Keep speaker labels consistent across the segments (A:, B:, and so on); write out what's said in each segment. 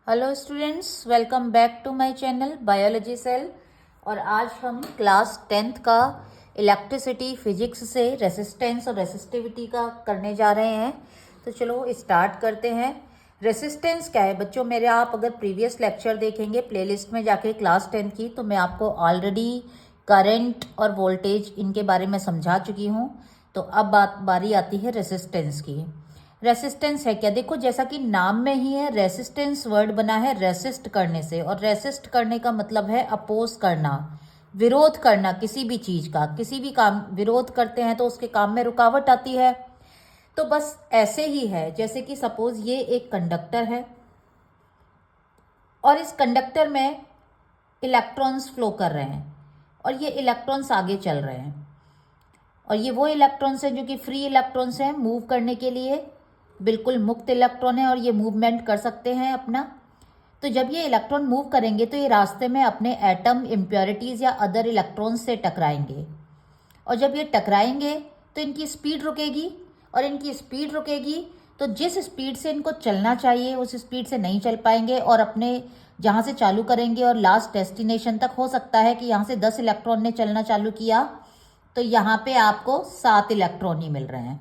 A: Hello students, welcome back to my channel biology cell. और आज हम क्लास 10th का इलेक्ट्रिसिटी फिजिक्स से रेसिस्टेंस और रेसिस्टिविटी का करने जा रहे हैं। तो चलो स्टार्ट करते हैं। रेसिस्टेंस क्या है बच्चों मेरे, आप अगर प्रीवियस लेक्चर देखेंगे प्लेलिस्ट में जाके क्लास 10th की, तो मैं आपको ऑलरेडी करंट और वोल्टेज इनके बारे में समझा चुकी हूँ। तो अब बारी आती है रेसिस्टेंस की। रेसिस्टेंस है क्या, देखो जैसा कि नाम में ही है, रेसिस्टेंस वर्ड बना है रेसिस्ट करने से, और रेसिस्ट करने का मतलब है अपोज करना, विरोध करना किसी भी चीज का। किसी भी काम विरोध करते हैं तो उसके काम में रुकावट आती है। तो बस ऐसे ही है, जैसे कि सपोज ये एक कंडक्टर है और इस कंडक्टर में इलेक्ट्रॉन्स फ्लो कर रहे हैं और ये इलेक्ट्रॉन्स आगे चल रहे हैं, और ये वो इलेक्ट्रॉन्स हैं जो कि फ्री इलेक्ट्रॉन्स हैं, मूव करने के लिए बिल्कुल मुक्त इलेक्ट्रॉन है और ये मूवमेंट कर सकते हैं अपना। तो जब ये इलेक्ट्रॉन मूव करेंगे तो ये रास्ते में अपने एटम, इम्प्योरिटीज़ या अदर इलेक्ट्रॉन्स से टकराएंगे, और जब ये टकराएंगे तो इनकी स्पीड रुकेगी, और इनकी स्पीड रुकेगी तो जिस स्पीड से इनको चलना चाहिए उस स्पीड से नहीं चल पाएंगे, और अपने जहाँ से चालू करेंगे और लास्ट डेस्टिनेशन तक, हो सकता है कि यहाँ से 10 इलेक्ट्रॉन ने चलना चालू किया तो यहाँ पे आपको 7 इलेक्ट्रॉन ही मिल रहे हैं,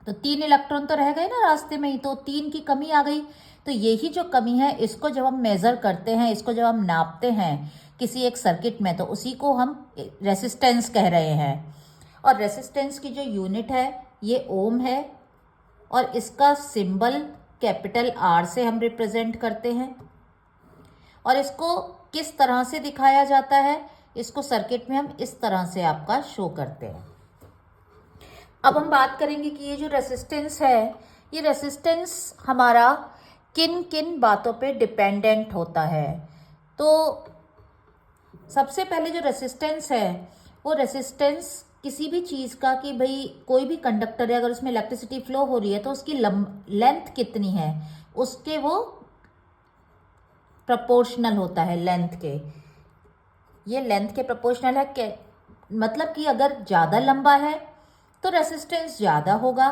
A: तो 3 इलेक्ट्रॉन तो रह गए ना रास्ते में ही, तो 3 की कमी आ गई। तो यही जो कमी है, इसको जब हम मेज़र करते हैं, इसको जब हम नापते हैं किसी एक सर्किट में, तो उसी को हम रेसिस्टेंस कह रहे हैं। और रेसिस्टेंस की जो यूनिट है ये ओम है, और इसका सिंबल कैपिटल आर से हम रिप्रेजेंट करते हैं। और इसको किस तरह से दिखाया जाता है, इसको सर्किट में हम इस तरह से आपका शो करते हैं। अब हम बात करेंगे कि ये जो रेसिस्टेंस है, ये रेसिस्टेंस हमारा किन किन बातों पे डिपेंडेंट होता है। तो सबसे पहले जो रेसिस्टेंस है वो रेसिस्टेंस किसी भी चीज़ का, कि भाई कोई भी कंडक्टर है अगर उसमें इलेक्ट्रिसिटी फ्लो हो रही है तो उसकी लेंथ कितनी है, उसके वो प्रोपोर्शनल होता है लेंथ के। ये लेंथ के प्रोपोर्शनल है के, मतलब कि अगर ज़्यादा लंबा है तो रेसिस्टेंस ज़्यादा होगा,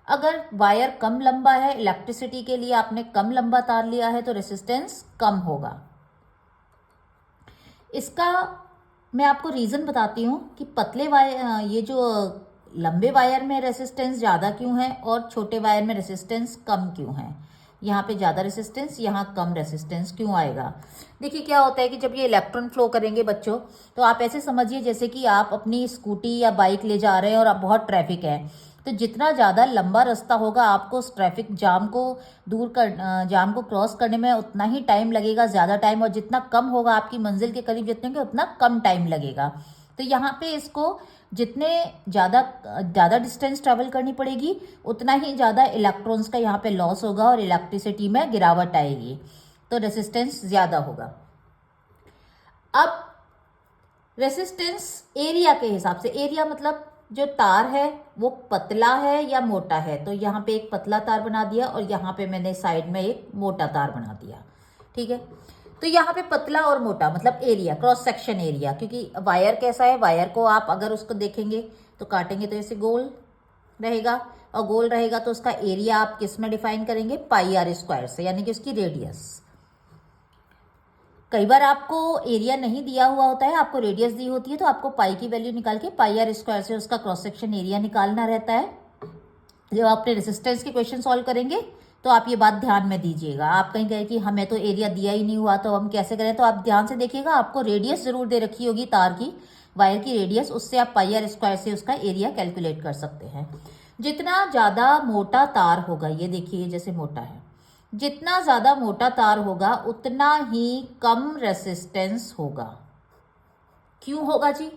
A: अगर वायर कम लंबा है, इलेक्ट्रिसिटी के लिए आपने कम लंबा तार लिया है, तो रेसिस्टेंस कम होगा। इसका मैं आपको रीज़न बताती हूँ कि पतले वायर, ये जो लंबे वायर में रेसिस्टेंस ज़्यादा क्यों है और छोटे वायर में रेसिस्टेंस कम क्यों है, यहाँ पे ज़्यादा रेसिस्टेंस यहाँ कम रेसिस्टेंस क्यों आएगा। देखिए क्या होता है कि जब ये इलेक्ट्रॉन फ्लो करेंगे बच्चों, तो आप ऐसे समझिए जैसे कि आप अपनी स्कूटी या बाइक ले जा रहे हैं और आप बहुत ट्रैफिक है, तो जितना ज़्यादा लंबा रास्ता होगा आपको उस ट्रैफिक जाम को जाम को क्रॉस करने में उतना ही टाइम लगेगा, ज़्यादा टाइम, और जितना कम होगा आपकी मंजिल के करीब जितने के उतना कम टाइम लगेगा। तो यहाँ पे इसको जितने ज़्यादा डिस्टेंस ट्रैवल करनी पड़ेगी उतना ही ज़्यादा इलेक्ट्रॉन्स का यहाँ पे लॉस होगा और इलेक्ट्रिसिटी में गिरावट आएगी, तो रेसिस्टेंस ज़्यादा होगा। अब रेसिस्टेंस एरिया के हिसाब से, एरिया मतलब जो तार है वो पतला है या मोटा है, तो यहाँ पे एक पतला तार बना दिया और यहाँ पे मैंने साइड में एक मोटा तार बना दिया, ठीक है। तो यहाँ पे पतला और मोटा मतलब एरिया, क्रॉस सेक्शन एरिया, क्योंकि वायर कैसा है, वायर को आप अगर उसको देखेंगे तो काटेंगे तो ऐसे गोल रहेगा, और गोल रहेगा तो उसका एरिया आप किस में डिफाइन करेंगे, पाई आर स्क्वायर से, यानी कि उसकी रेडियस। कई बार आपको एरिया नहीं दिया हुआ होता है, आपको रेडियस दी होती है, तो आपको पाई की वैल्यू निकाल के पाई आर स्क्वायर से उसका क्रॉस सेक्शन एरिया निकालना रहता है। जब आप अपने रेसिस्टेंस के क्वेश्चन सॉल्व करेंगे तो आप ये बात ध्यान में दीजिएगा। आप कहीं कहें कि हमें तो एरिया दिया ही नहीं हुआ तो हम कैसे करें, तो आप ध्यान से देखिएगा, आपको रेडियस जरूर दे रखी होगी तार की, वायर की रेडियस, उससे आप पाई आर स्क्वायर से उसका एरिया कैलकुलेट कर सकते हैं। जितना ज़्यादा मोटा तार होगा, ये देखिए जैसे मोटा है, जितना ज़्यादा मोटा तार होगा उतना ही कम रेसिस्टेंस होगा। क्यों होगा जी,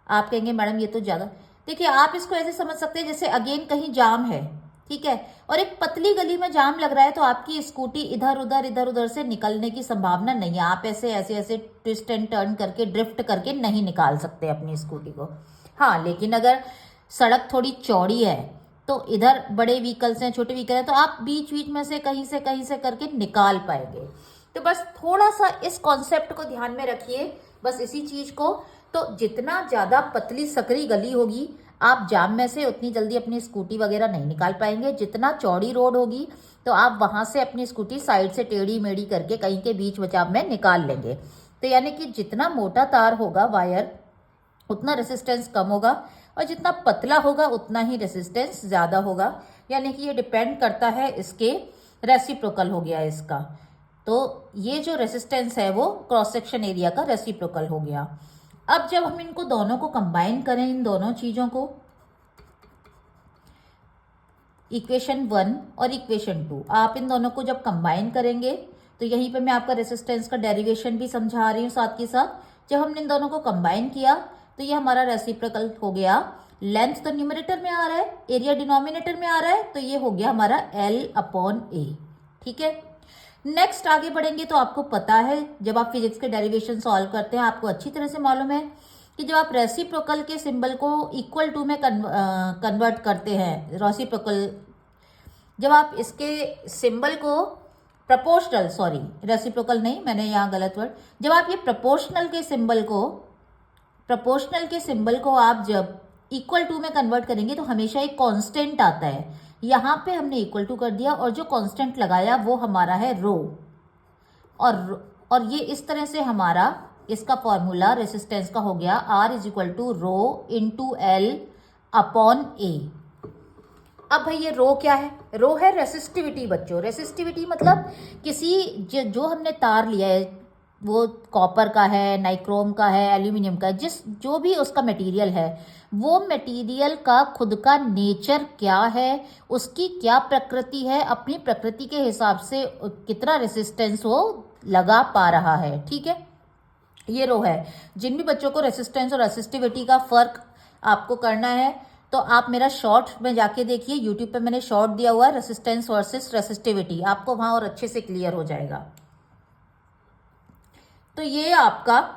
A: आप कहेंगे मैडम ये तो ज़्यादा, देखिए आप इसको ऐसे समझ सकते हैं जैसे अगेन कहीं जाम है, ठीक है, और एक पतली गली में जाम लग रहा है, तो आपकी स्कूटी इधर उधर से निकलने की संभावना नहीं है, आप ऐसे ऐसे ऐसे ट्विस्ट एंड टर्न करके ड्रिफ्ट करके नहीं निकाल सकते अपनी स्कूटी को। हाँ, लेकिन अगर सड़क थोड़ी चौड़ी है तो इधर बड़े व्हीकल्स हैं, छोटे व्हीकल हैं, तो आप बीच बीच में से कहीं से करके निकाल पाएंगे। तो बस थोड़ा सा इस कॉन्सेप्ट को ध्यान में रखिए, बस इसी चीज को। तो जितना ज्यादा पतली सकरी गली होगी, आप जाम में से उतनी जल्दी अपनी स्कूटी वगैरह नहीं निकाल पाएंगे। जितना चौड़ी रोड होगी तो आप वहाँ से अपनी स्कूटी साइड से टेढ़ी मेढ़ी करके कहीं के बीच बचाव में निकाल लेंगे। तो यानी कि जितना मोटा तार होगा वायर उतना रेसिस्टेंस कम होगा, और जितना पतला होगा उतना ही रेसिस्टेंस ज़्यादा होगा। यानी कि ये डिपेंड करता है इसके रेसिप्रोकल हो गया इसका। तो ये जो रेसिस्टेंस है वो क्रॉस सेक्शन एरिया का रेसिप्रोकल हो गया। अब जब हम इनको दोनों को कंबाइन करें, इन दोनों चीज़ों को, इक्वेशन 1 और इक्वेशन 2, आप इन दोनों को जब कंबाइन करेंगे तो यहीं पे मैं आपका रेसिस्टेंस का डेरिवेशन भी समझा रही हूँ साथ के साथ। जब हमने इन दोनों को कंबाइन किया तो ये हमारा रेसिप्रोकल हो गया। लेंथ तो न्यूमरेटर में आ रहा है, एरिया डिनोमिनेटर में आ रहा है, तो ये हो गया हमारा L/A। ठीक है, नेक्स्ट आगे बढ़ेंगे तो आपको पता है जब आप फिजिक्स के डेरिवेशन सॉल्व करते हैं आपको अच्छी तरह से मालूम है कि जब आप रेसिप्रोकल के सिंबल को इक्वल टू में कन्वर्ट करते हैं, रेसिप्रोकल जब आप इसके सिंबल को प्रपोर्शनल, सॉरी रेसिप्रोकल नहीं, मैंने यहाँ गलत वर्ड, जब आप ये प्रपोर्शनल के सिंबल को आप जब इक्वल टू में कन्वर्ट करेंगे तो हमेशा एक कांस्टेंट आता है। यहाँ पे हमने इक्वल टू कर दिया और जो कांस्टेंट लगाया वो हमारा है रो, और ये इस तरह से हमारा इसका फॉर्मूला रेसिस्टेंस का हो गया R=ρ×L/A। अब भाई ये रो क्या है? रो है रेसिस्टिविटी बच्चों। रेसिस्टिविटी मतलब किसी जो हमने तार लिया है वो कॉपर का है, नाइक्रोम का है, एल्यूमिनियम का, जो भी उसका मटेरियल है, वो मटेरियल का खुद का नेचर क्या है, उसकी क्या प्रकृति है, अपनी प्रकृति के हिसाब से कितना रेसिस्टेंस वो लगा पा रहा है। ठीक है, ये रो है। जिन भी बच्चों को रेसिस्टेंस और रेसिस्टिविटी का फर्क आपको करना है तो आप मेरा शॉर्ट में जाके देखिए, यूट्यूब पे मैंने शॉर्ट दिया हुआ है रेसिस्टेंस वर्सेस रेसिस्टिविटी, आपको वहां और अच्छे से क्लियर हो जाएगा। तो ये आपका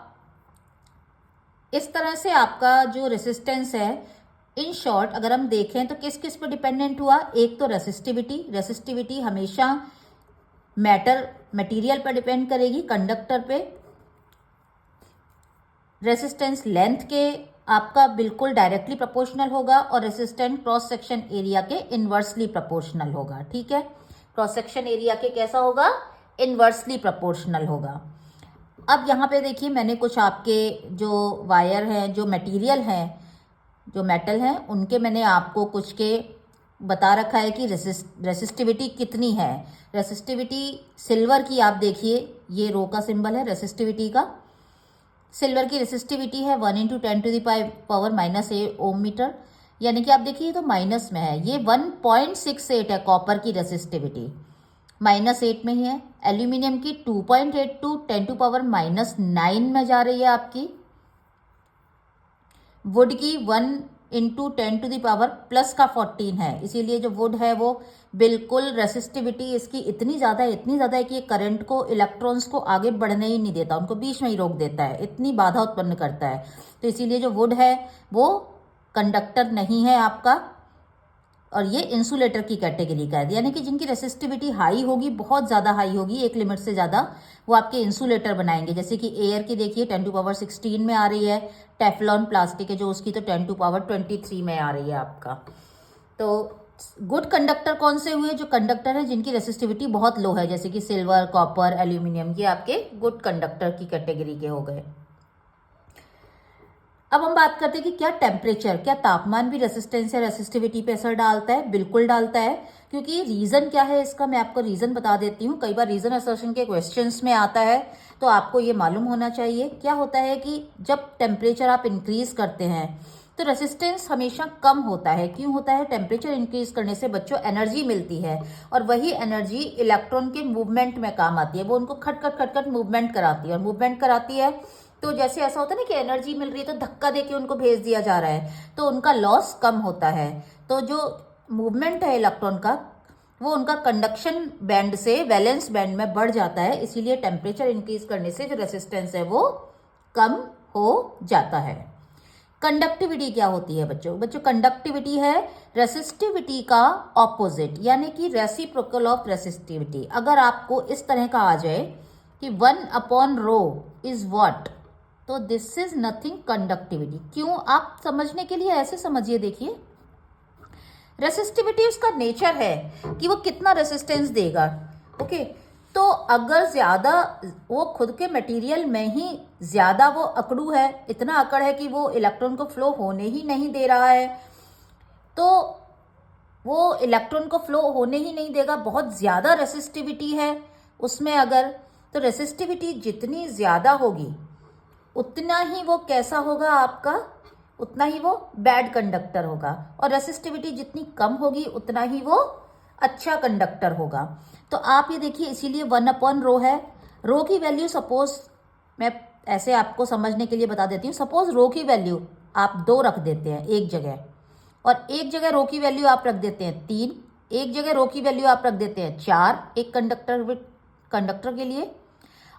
A: इस तरह से आपका जो रेसिस्टेंस है, इन शॉर्ट अगर हम देखें तो किस किस पर डिपेंडेंट हुआ? एक तो रेसिस्टिविटी हमेशा मटेरियल पर डिपेंड करेगी, कंडक्टर पे। रेसिस्टेंस लेंथ के आपका बिल्कुल डायरेक्टली प्रोपोर्शनल होगा, और रेसिस्टेंट क्रॉस सेक्शन एरिया के इनवर्सली प्रोपोर्शनल होगा। ठीक है, क्रॉस सेक्शन एरिया के कैसा होगा? इनवर्सली प्रोपोर्शनल होगा। अब यहाँ पे देखिए मैंने कुछ आपके जो वायर हैं, जो मटेरियल हैं, जो मेटल हैं, उनके मैंने आपको कुछ के बता रखा है कि रेसिस्टिविटी कितनी है। रेसिस्टिविटी सिल्वर की आप देखिए, ये रो का सिंबल है रेसिस्टिविटी का। सिल्वर की रेसिस्टिविटी है 1×10⁻⁻8 ओम मीटर, यानी कि आप देखिए तो माइनस में है। ये 1.68 है कॉपर की रेसिस्टिविटी, -8 में ही है। एल्यूमिनियम की 2.82 10⁻⁻9 में जा रही है आपकी। वुड की 1×10⁻+14 है, इसीलिए जो वुड है वो बिल्कुल रेसिस्टिविटी इसकी इतनी ज़्यादा है कि ये करंट को, इलेक्ट्रॉन्स को आगे बढ़ने ही नहीं देता, उनको बीच में ही रोक देता है, इतनी बाधा उत्पन्न करता है। तो इसीलिए जो वुड है वो कंडक्टर नहीं है आपका, और ये इंसुलेटर की कैटेगरी का है। यानी कि जिनकी रेसिस्टिविटी हाई होगी, बहुत ज़्यादा हाई होगी, एक लिमिट से ज़्यादा, वो आपके इंसुलेटर बनाएंगे। जैसे कि एयर की देखिए 10⁻16 में आ रही है, टेफ्लॉन प्लास्टिक है जो उसकी तो 10⁻23 में आ रही है आपका। तो गुड कंडक्टर कौन से हुए? जो कंडक्टर है जिनकी रेसिस्टिविटी बहुत लो है, जैसे कि सिल्वर, कॉपर, एल्यूमिनियम, ये आपके गुड कंडक्टर की कैटेगरी के हो गए। अब हम बात करते हैं कि क्या टेम्परेचर, क्या तापमान भी रेसिस्टेंस या रेसिस्टिविटी पे असर डालता है? बिल्कुल डालता है, क्योंकि रीज़न क्या है इसका मैं आपको रीज़न बता देती हूँ। कई बार रीज़न असर्शन के क्वेश्चंस में आता है, तो आपको ये मालूम होना चाहिए। क्या होता है कि जब टेम्परेचर आप इंक्रीज करते हैं तो रेसिस्टेंस हमेशा कम होता है। क्यों होता है? टेम्परेचर इंक्रीज करने से बच्चों एनर्जी मिलती है, और वही एनर्जी इलेक्ट्रॉन के मूवमेंट में काम आती है। वो उनको खटखट मूवमेंट कराती है, और मूवमेंट कराती है तो जैसे ऐसा होता है ना कि एनर्जी मिल रही है तो धक्का देके उनको भेज दिया जा रहा है, तो उनका लॉस कम होता है। तो जो मूवमेंट है इलेक्ट्रॉन का, वो उनका कंडक्शन बैंड से वैलेंस बैंड में बढ़ जाता है, इसीलिए टेम्परेचर इंक्रीज करने से जो रेसिस्टेंस है वो कम हो जाता है। कंडक्टिविटी क्या होती है बच्चों? कंडक्टिविटी है रेसिस्टिविटी का ऑपोजिट, यानी कि रेसिप्रोकल ऑफ रेसिस्टिविटी। अगर आपको इस तरह का आ जाए कि 1/ρ इज व्हाट, तो दिस इज नथिंग कंडक्टिविटी। क्यों, आप समझने के लिए ऐसे समझिए, देखिए रेसिस्टिविटी उसका नेचर है कि वो कितना रेसिस्टेंस देगा। ओके, तो अगर ज़्यादा वो खुद के मटेरियल में ही ज़्यादा वो अकड़ू है, इतना अकड़ है कि वो इलेक्ट्रॉन को फ्लो होने ही नहीं दे रहा है, तो वो इलेक्ट्रॉन को फ्लो होने ही नहीं देगा, बहुत ज़्यादा रेसिस्टिविटी है उसमें अगर, तो रेसिस्टिविटी जितनी ज़्यादा होगी उतना ही वो कैसा होगा आपका, उतना ही वो बैड कंडक्टर होगा, और रेसिस्टिविटी जितनी कम होगी उतना ही वो अच्छा कंडक्टर होगा। तो आप ये देखिए, इसीलिए 1/ρ है। रो की वैल्यू सपोज, मैं ऐसे आपको समझने के लिए बता देती हूँ, सपोज रो की वैल्यू आप 2 रख देते हैं एक जगह, और एक जगह रो की वैल्यू आप रख देते हैं 3, एक जगह रो की वैल्यू आप रख देते हैं 4 एक कंडक्टर के लिए,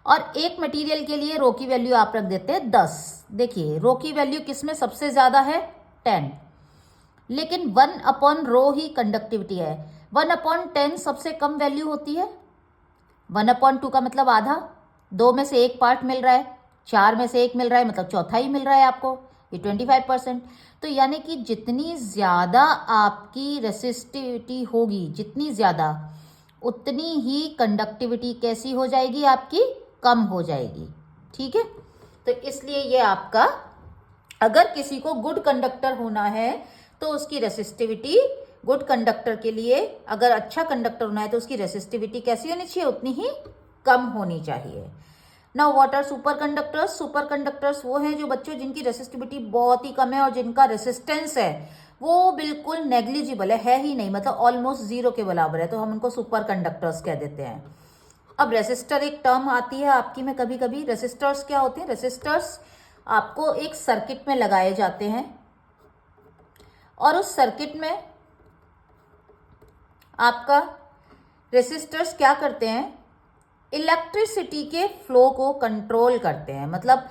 A: और एक मटेरियल के लिए रो की वैल्यू आप रख देते हैं 10। देखिए रो की वैल्यू किस में सबसे ज़्यादा है, 10, लेकिन 1/ρ ही कंडक्टिविटी है। 1/10 सबसे कम वैल्यू होती है। 1/2 का मतलब आधा, 2 में से 1 पार्ट मिल रहा है, 4 में से 1 मिल रहा है, मतलब चौथा ही मिल रहा है आपको, ये 25%। तो यानी कि जितनी ज़्यादा आपकी रेसिस्टिविटी होगी, जितनी ज़्यादा, उतनी ही कंडक्टिविटी कैसी हो जाएगी आपकी, कम हो जाएगी। ठीक है, तो इसलिए ये आपका, अगर किसी को गुड कंडक्टर होना है तो उसकी रेसिस्टिविटी, गुड कंडक्टर के लिए अगर अच्छा कंडक्टर होना है तो उसकी रेसिस्टिविटी कैसी होनी चाहिए, उतनी ही कम होनी चाहिए। Now what are super conductors? Super conductors वो हैं जो बच्चों जिनकी रेसिस्टिविटी बहुत ही कम है और जिनका रेसिस्टेंस है वो बिल्कुल नेग्लिजिबल है ही नहीं, मतलब ऑलमोस्ट जीरो के बराबर है, तो हम उनको सुपर कंडक्टर्स कह देते हैं। अब रेसिस्टर एक टर्म आती है आपकी में कभी कभी। रेसिस्टर्स क्या होते हैं? रेसिस्टर्स आपको एक सर्किट में लगाए जाते हैं और उस सर्किट में आपका रेसिस्टर्स क्या करते हैं, इलेक्ट्रिसिटी के फ्लो को कंट्रोल करते हैं। मतलब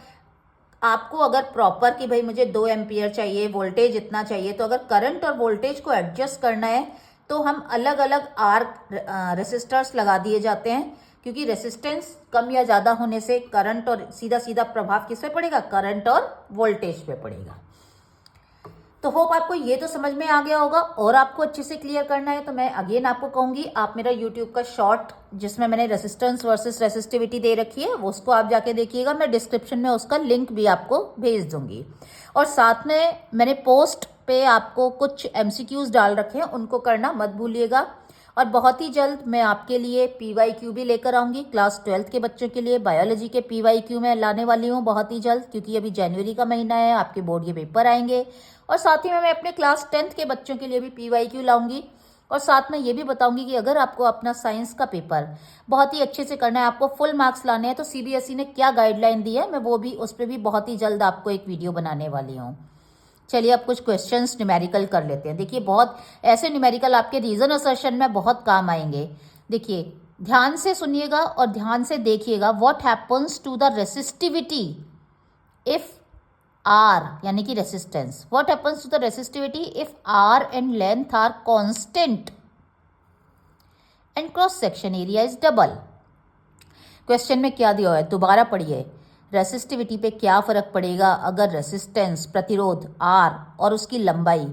A: आपको अगर प्रॉपर कि भाई मुझे 2 एम्पियर चाहिए, वोल्टेज इतना चाहिए, तो अगर करंट और वोल्टेज को एडजस्ट करना है तो हम अलग अलग रेसिस्टर्स लगा दिए जाते हैं, क्योंकि रेसिस्टेंस कम या ज़्यादा होने से करंट और सीधा सीधा प्रभाव किस पे पड़ेगा, करंट और वोल्टेज पे पड़ेगा। तो होप आपको ये तो समझ में आ गया होगा, और आपको अच्छे से क्लियर करना है तो मैं अगेन आपको कहूँगी, आप मेरा यूट्यूब का शॉर्ट जिसमें मैंने रेसिस्टेंस वर्सेस रेसिस्टिविटी दे रखी है उसको आप जाके देखिएगा, मैं डिस्क्रिप्शन में उसका लिंक भी आपको भेज दूंगी। और साथ में मैंने पोस्ट पे आपको कुछ MCQs डाल रखे हैं, उनको करना मत भूलिएगा। और बहुत ही जल्द मैं आपके लिए PYQ भी लेकर आऊँगी, क्लास 12th के बच्चों के लिए बायोलॉजी के PYQ मैं लाने वाली हूँ बहुत ही जल्द, क्योंकि अभी जनवरी का महीना है, आपके बोर्ड के पेपर आएंगे। और साथ ही में मैं अपने क्लास 10th के बच्चों के लिए भी PYQ लाऊंगी, और साथ में ये भी बताऊंगी कि अगर आपको अपना साइंस का पेपर बहुत ही अच्छे से करना है, आपको फुल मार्क्स लाने हैं, तो CBSE ने क्या गाइडलाइन दी है, मैं वो भी, उस पर भी बहुत ही जल्द आपको एक वीडियो बनाने वाली हूँ। चलिए अब कुछ क्वेश्चंस न्यूमेरिकल कर लेते हैं। देखिए बहुत ऐसे न्यूमेरिकल आपके रीजन असर्शन में बहुत काम आएंगे। देखिए ध्यान से सुनिएगा और ध्यान से देखिएगा। What happens to the resistivity if R यानी कि resistance, what happens to the resistivity if R and length are constant and cross section area is double. Question में क्या दिया है, दोबारा पढ़िए। रेसिस्टिविटी पे क्या फ़र्क पड़ेगा अगर रेसिस्टेंस, प्रतिरोध R और उसकी लंबाई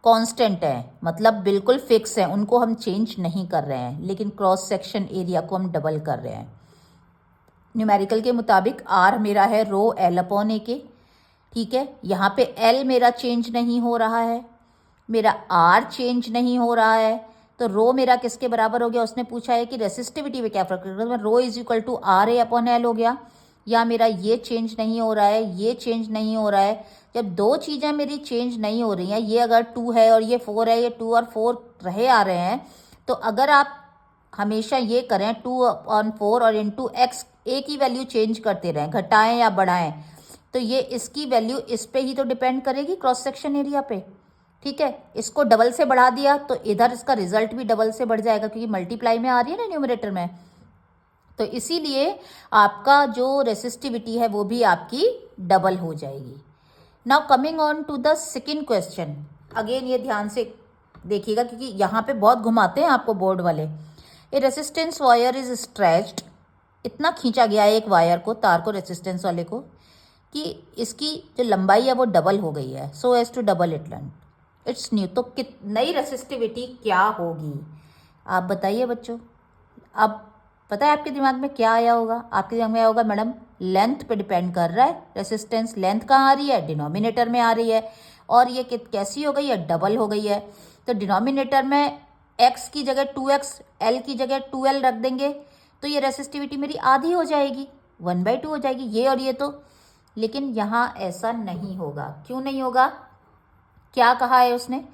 A: कांस्टेंट है, मतलब बिल्कुल फिक्स है, उनको हम चेंज नहीं कर रहे हैं, लेकिन क्रॉस सेक्शन एरिया को हम डबल कर रहे हैं। न्यूमेरिकल के मुताबिक R मेरा है रो L/A के, ठीक है। यहाँ पे L मेरा चेंज नहीं हो रहा है, मेरा R चेंज नहीं हो रहा है, तो रो मेरा किसके बराबर हो गया? उसने पूछा है कि रेसिस्टिविटी पे क्या फर्क पड़ेगा, रो इज इक्वल टू RA/L हो गया। या मेरा ये चेंज नहीं हो रहा है, ये चेंज नहीं हो रहा है। जब दो चीज़ें मेरी चेंज नहीं हो रही हैं, ये अगर 2 है और ये 4 है, ये 2 और 4 रहे आ रहे हैं, तो अगर आप हमेशा ये करें 2/4 और इंटू x a की वैल्यू चेंज करते रहें, घटाएं या बढ़ाएं, तो ये इसकी वैल्यू इस पे ही तो डिपेंड करेगी, क्रॉस सेक्शन एरिया पे, ठीक है। इसको डबल से बढ़ा दिया तो इधर इसका रिजल्ट भी डबल से बढ़ जाएगा, क्योंकि मल्टीप्लाई में आ रही है ना न्यूमरेटर में। तो इसीलिए आपका जो रेसिस्टिविटी है वो भी आपकी डबल हो जाएगी। Now coming on to the second question, again ये ध्यान से देखिएगा क्योंकि यहाँ पे बहुत घुमाते हैं आपको बोर्ड वाले। ए रेसिस्टेंस वायर इज स्ट्रेच्ड, इतना खींचा गया है एक वायर को, तार को, रेसिस्टेंस वाले को, कि इसकी जो लंबाई है वो डबल हो गई है, so as to double it length. It's new. तो नई रेसिस्टिविटी क्या होगी आप बताइए बच्चों। अब पता है आपके दिमाग में क्या आया होगा? आपके दिमाग में आया होगा मैडम लेंथ पे डिपेंड कर रहा है रेसिस्टेंस। लेंथ कहाँ आ रही है? डिनोमिनेटर में आ रही है। और ये कैसी हो गई है? डबल हो गई है। तो डिनोमिनेटर में x की जगह 2x, l की जगह 2l रख देंगे तो ये रेसिस्टिविटी मेरी आधी हो जाएगी, 1/2 हो जाएगी, ये और ये तो। लेकिन यहाँ ऐसा नहीं होगा। क्यों नहीं होगा? क्या कहा है उसने?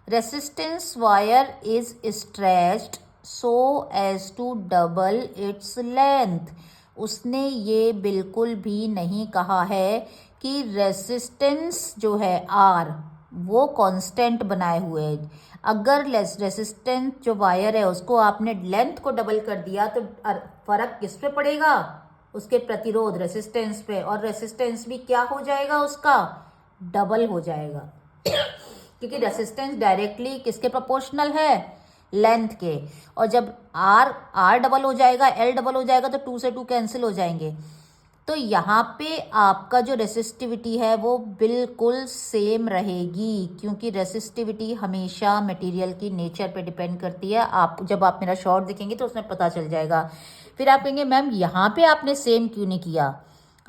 A: Resistance wire is stretched so as to double its length. उसने ये बिल्कुल भी नहीं कहा है कि रेसिस्टेंस जो है आर वो कांस्टेंट बनाए हुए है। अगर रेसिस्टेंस जो वायर है उसको आपने लेंथ को डबल कर दिया तो फर्क किस पे पड़ेगा? उसके प्रतिरोध रेसिस्टेंस पे। और रेसिस्टेंस भी क्या हो जाएगा? उसका डबल हो जाएगा क्योंकि रेसिस्टेंस डायरेक्टली किसके प्रोपोर्शनल है? लेंथ के। और जब आर डबल हो जाएगा, एल डबल हो जाएगा तो 2 से 2 कैंसिल हो जाएंगे। तो यहाँ पे आपका जो रेसिस्टिविटी है वो बिल्कुल सेम रहेगी, क्योंकि रेसिस्टिविटी हमेशा मटेरियल की नेचर पे डिपेंड करती है। जब आप मेरा शॉर्ट देखेंगे तो उसमें पता चल जाएगा। फिर आप कहेंगे मैम यहाँ पे आपने सेम क्यों नहीं किया?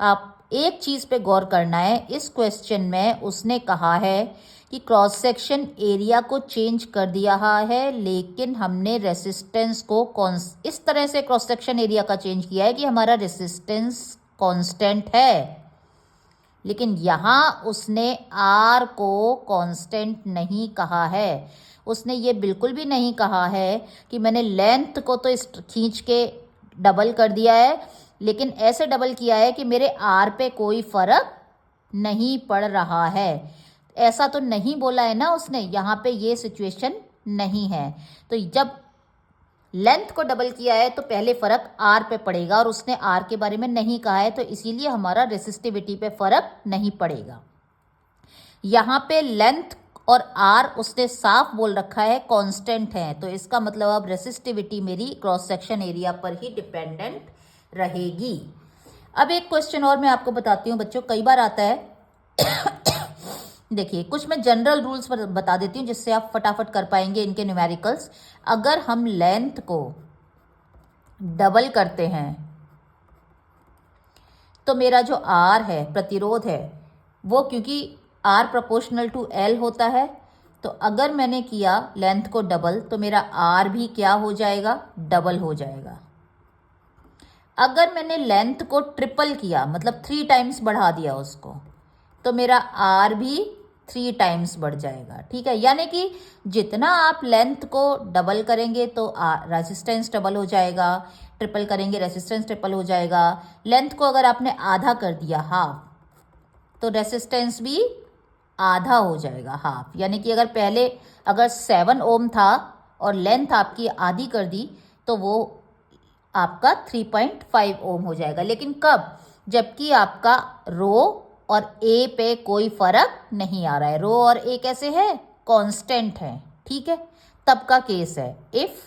A: आप एक चीज़ पे गौर करना है। इस क्वेश्चन में उसने कहा है कि क्रॉस सेक्शन एरिया को चेंज कर दिया है, लेकिन हमने रेसिस्टेंस को इस तरह से क्रॉस सेक्शन एरिया का चेंज किया है कि हमारा रेसिस्टेंस कांस्टेंट है। लेकिन यहाँ उसने आर को कांस्टेंट नहीं कहा है। उसने ये बिल्कुल भी नहीं कहा है कि मैंने लेंथ को तो खींच के डबल कर दिया है, लेकिन ऐसे डबल किया है कि मेरे आर पे कोई फर्क नहीं पड़ रहा है। ऐसा तो नहीं बोला है ना उसने। यहाँ पे ये सिचुएशन नहीं है। तो जब लेंथ को डबल किया है तो पहले फर्क आर पे पड़ेगा, और उसने आर के बारे में नहीं कहा है, तो इसीलिए हमारा रेसिस्टिविटी पे फर्क नहीं पड़ेगा। यहाँ पे लेंथ और आर उसने साफ बोल रखा है कांस्टेंट है, तो इसका मतलब अब रेसिस्टिविटी मेरी क्रॉस सेक्शन एरिया पर ही डिपेंडेंट रहेगी। अब एक क्वेश्चन और मैं आपको बताती हूँ बच्चों, कई बार आता है। देखिए कुछ मैं जनरल रूल्स बता देती हूँ जिससे आप फटाफट कर पाएंगे इनके न्यूमेरिकल्स। अगर हम लेंथ को डबल करते हैं तो मेरा जो आर है, प्रतिरोध है, वो क्योंकि आर प्रोपोर्शनल टू एल होता है, तो अगर मैंने किया लेंथ को डबल तो मेरा आर भी क्या हो जाएगा? डबल हो जाएगा। अगर मैंने लेंथ को ट्रिपल किया, मतलब 3 टाइम्स बढ़ा दिया उसको, तो मेरा आर भी 3 टाइम्स बढ़ जाएगा। ठीक है, यानी कि जितना आप लेंथ को डबल करेंगे तो रेजिस्टेंस डबल हो जाएगा, ट्रिपल करेंगे रेजिस्टेंस ट्रिपल हो जाएगा। लेंथ को अगर आपने आधा कर दिया, हाफ, तो रेजिस्टेंस भी आधा हो जाएगा, हाफ। यानी कि अगर 7 ओम था और लेंथ आपकी आधी कर दी तो वो आपका 3.5 ओम हो जाएगा। लेकिन कब? जबकि आपका रो और ए पे कोई फर्क नहीं आ रहा है। रो और ए कैसे है? कांस्टेंट है। ठीक है, तब का केस है। इफ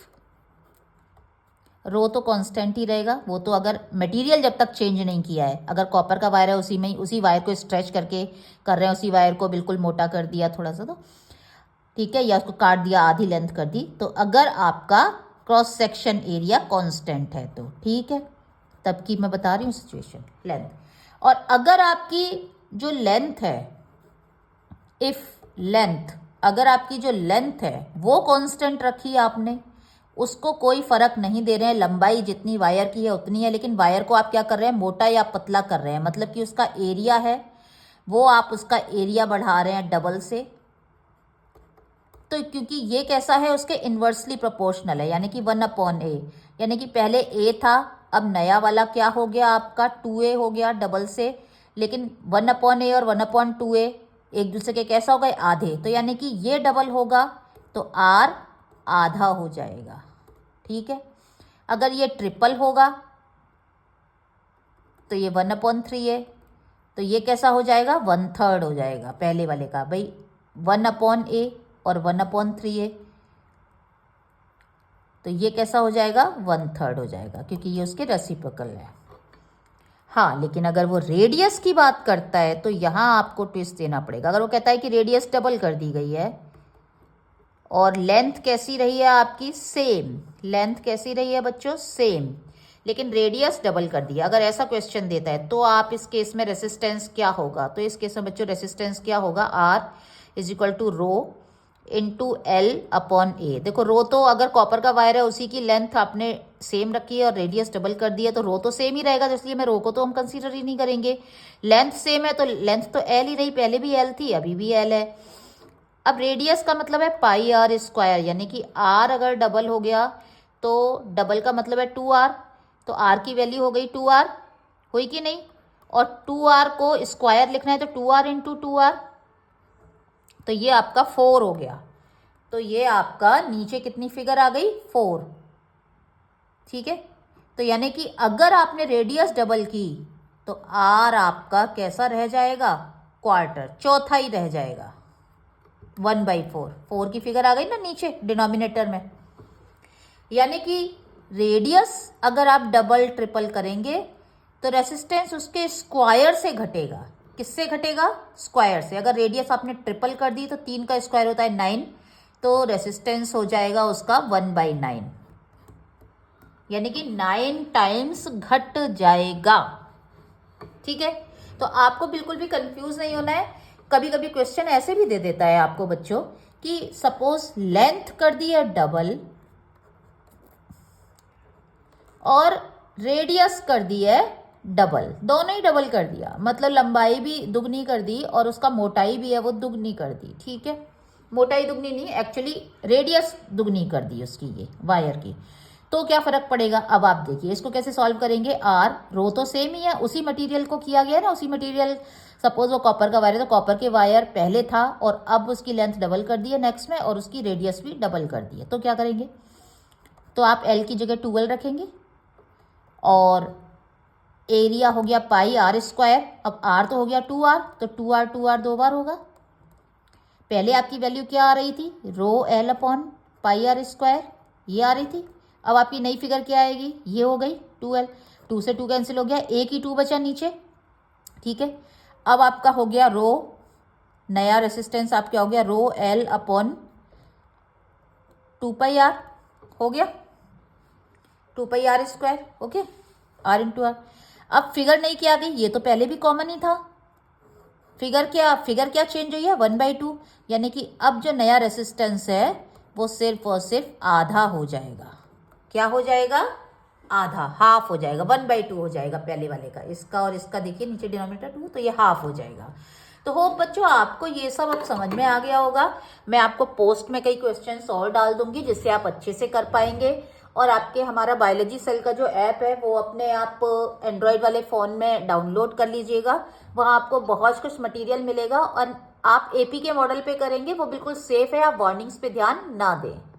A: रो तो कांस्टेंट ही रहेगा, वो तो अगर मटेरियल जब तक चेंज नहीं किया है। अगर कॉपर का वायर है उसी में ही, उसी वायर को स्ट्रेच करके कर रहे हैं, उसी वायर को बिल्कुल मोटा कर दिया थोड़ा सा, तो ठीक है, या उसको काट दिया, आधी लेंथ कर दी, तो अगर आपका क्रॉस सेक्शन एरिया कांस्टेंट है तो ठीक है, तब की मैं बता रही हूँ सिचुएशन लेंथ। और अगर आपकी जो लेंथ है, अगर आपकी जो लेंथ है वो कांस्टेंट रखी आपने, उसको कोई फर्क नहीं दे रहे हैं, लंबाई जितनी वायर की है उतनी है, लेकिन वायर को आप क्या कर रहे हैं? मोटा या पतला कर रहे हैं। मतलब कि उसका एरिया है वो आप उसका एरिया बढ़ा रहे हैं डबल से। तो क्योंकि ये कैसा है? उसके इन्वर्सली प्रोपोर्शनल है, यानी कि 1/a। यानी कि पहले a था, अब नया वाला क्या हो गया आपका? 2a हो गया डबल से। लेकिन 1/a और 1/2a एक दूसरे के कैसा हो गए? आधे। तो यानी कि ये डबल होगा तो r आधा हो जाएगा। ठीक है, अगर ये ट्रिपल होगा तो ये 1/3 तो ये कैसा हो जाएगा? 1/3 हो जाएगा पहले वाले का। भाई 1/a और 1/3a, तो ये कैसा हो जाएगा? 1/3 हो जाएगा, क्योंकि ये उसके रेसिप्रोकल है। हाँ, लेकिन अगर वो रेडियस की बात करता है तो यहाँ आपको ट्विस्ट देना पड़ेगा। अगर वो कहता है कि रेडियस डबल कर दी गई है और लेंथ कैसी रही है आपकी, सेम, लेंथ कैसी रही है बच्चों, सेम, लेकिन रेडियस डबल कर दिया, अगर ऐसा क्वेश्चन देता है तो आप इस केस में रेसिस्टेंस क्या होगा, तो इस केस में बच्चों रेसिस्टेंस क्या होगा, R is equal to rho into L upon A. देखो रो तो अगर कॉपर का वायर है उसी की लेंथ आपने सेम रखी है और रेडियस डबल कर दिया तो रो तो सेम ही रहेगा, तो इसलिए मैं रो को तो हम कंसीडर ही नहीं करेंगे। लेंथ सेम है तो लेंथ तो एल ही रही, पहले भी एल थी अभी भी एल है। अब रेडियस का मतलब है पाई आर स्क्वायर, यानी कि आर अगर डबल हो गया तो डबल का मतलब है 2r, तो r की वैल्यू हो गई 2r, हुई कि नहीं, और 2r को स्क्वायर लिखना है तो 2r इंटू 2r, तो ये आपका 4 हो गया। तो ये आपका नीचे कितनी फिगर आ गई, 4। ठीक है, तो यानी कि अगर आपने रेडियस डबल की तो r आपका कैसा रह जाएगा, क्वार्टर, चौथा ही रह जाएगा, 1/4। 4 की फिगर आ गई ना नीचे डिनोमिनेटर में। यानी कि रेडियस अगर आप डबल ट्रिपल करेंगे तो रेसिस्टेंस उसके स्क्वायर से घटेगा। किससे घटेगा, स्क्वायर से। अगर रेडियस आपने ट्रिपल कर दी तो 3 का स्क्वायर होता है 9, तो रेसिस्टेंस हो जाएगा उसका 1/9, यानी कि 9 टाइम्स घट जाएगा। ठीक है, तो आपको बिल्कुल भी कंफ्यूज नहीं होना है। कभी कभी क्वेश्चन ऐसे भी दे देता है आपको बच्चों कि सपोज लेंथ कर दी है डबल और रेडियस कर दी है डबल, दोनों ही डबल कर दिया, मतलब लंबाई भी दुगनी कर दी और उसका मोटाई भी है वो दुगनी कर दी। ठीक है, मोटाई दुगनी नहीं, एक्चुअली रेडियस दुगनी कर दी उसकी, ये वायर की। तो क्या फर्क पड़ेगा, अब आप देखिए इसको कैसे सॉल्व करेंगे। आर रो तो सेम ही है, उसी मटेरियल को किया गया है ना, उसी मटेरियल, सपोज वो कॉपर का वायर है तो कॉपर के वायर पहले था और अब उसकी लेंथ डबल कर दी है नेक्स्ट में और उसकी रेडियस भी डबल कर दी है। तो क्या करेंगे, तो आप एल की जगह 12 रखेंगे और एरिया हो गया पाई आर स्क्वायर। अब आर तो हो गया 2r, तो 2r 2 बार होगा। पहले आपकी वैल्यू क्या आ रही थी, rho L upon pi are square, ये आ रही थी। अब आपकी नई फिगर क्या आएगी, ये हो गई 2l, 2 से 2 कैंसिल हो गया, एक ही 2 बचा नीचे। ठीक है, अब आपका हो गया रो, नया रेसिस्टेंस आपका हो गया rho L upon 2 pi R, हो गया 2 pi are square, okay, R into R. अब फिगर नहीं क्या गई, ये तो पहले भी कॉमन ही था। फिगर क्या चेंज हुई है, 1/2, यानी कि अब जो नया रेसिस्टेंस है वो सिर्फ और सिर्फ आधा हो जाएगा। क्या हो जाएगा, आधा, हाफ हो जाएगा, 1/2 हो जाएगा पहले वाले का, इसका और इसका देखिए नीचे डिनोमिनेटर 2, तो ये हाफ हो जाएगा। तो होप बच्चों आपको ये सब अब समझ में आ गया होगा। मैं आपको पोस्ट में कई क्वेश्चंस और डाल दूंगी जिससे आप अच्छे से कर पाएंगे। और आपके हमारा बायोलॉजी सेल का जो ऐप है वो अपने आप एंड्रॉयड वाले फ़ोन में डाउनलोड कर लीजिएगा, वहाँ आपको बहुत कुछ मटेरियल मिलेगा और आप एपी के मॉडल पे करेंगे, वो बिल्कुल सेफ है, आप वार्निंग्स पे ध्यान ना दें।